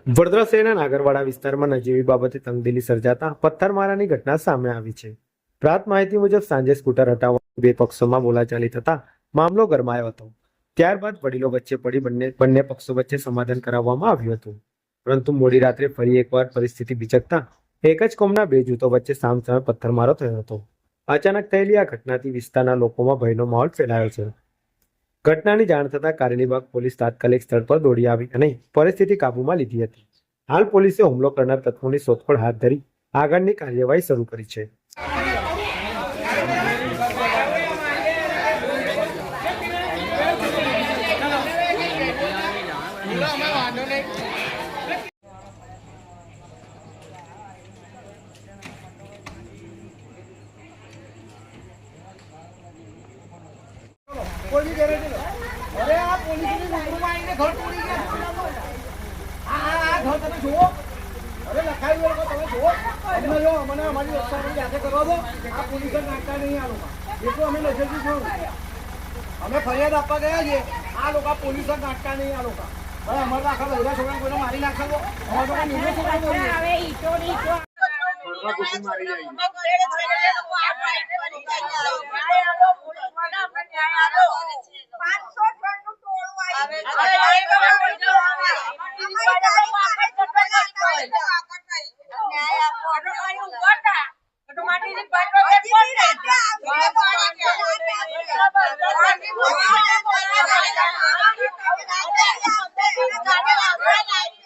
વડોદરા શહેરના નાગરવાડા વિસ્તારમાં નજીવી બાબતે તંગદિલી સર્જાતા પથ્થરમારાની ઘટના સામે આવી છે. પ્રાપ્ત માહિતી મુજબ સાંજે સ્કૂટર હટાવવા બે પક્ષોમાં બોલાચાલી થતા મામલો ગરમાયો હતો. ત્યારબાદ વડીલો વચ્ચે પડી બંને પક્ષો વચ્ચે સમાધાન કરાવવામાં આવ્યું હતું. પરંતુ મોડી રાત્રે ફરી એકવાર પરિસ્થિતિ બિચકતા એક જ કોમના બે જૂથો વચ્ચે સામસામે પથ્થરમારો થયો હતો. અચાનક થયેલી આ ઘટનાથી વિસ્તારના લોકોમાં ભયનો માહોલ ફેલાયો છે. ઘટનાની જાણ થતાં કારેલીબાગ પોલીસ તાત્કાલિક સ્થળ પર દોડી આવી અને પરિસ્થિતિ કાબૂમાં લીધી હતી. હાલ પોલીસે હુમલો કરનાર તત્વોની શોધખોળ હાથ ધરી આગળની કાર્યવાહી શરૂ કરી છે. પોલીસ અરે આ પોલીસની રૂબરૂમાં આવીને ઘર તોડી ગયા. આ ઘર તમે જુઓ, અરે લખાયું લોકો તમે જુઓ, અમને જો અમને અમારી રક્ષાની જાતે કરવા દો. આ પોલીસ નાખતા નહીં આ લોકો, એટલું અમે નજરથી જોયું. અમે ફરિયાદ આપવા ગયા છીએ, આ લોકો પોલીસ નાખતા નહીં આ લોકો. હવે અમારે આખા બહેરા છોકરા કોઈને મારી નાખશો તો અમારે તો નિર્ણય છોકરા Thank you.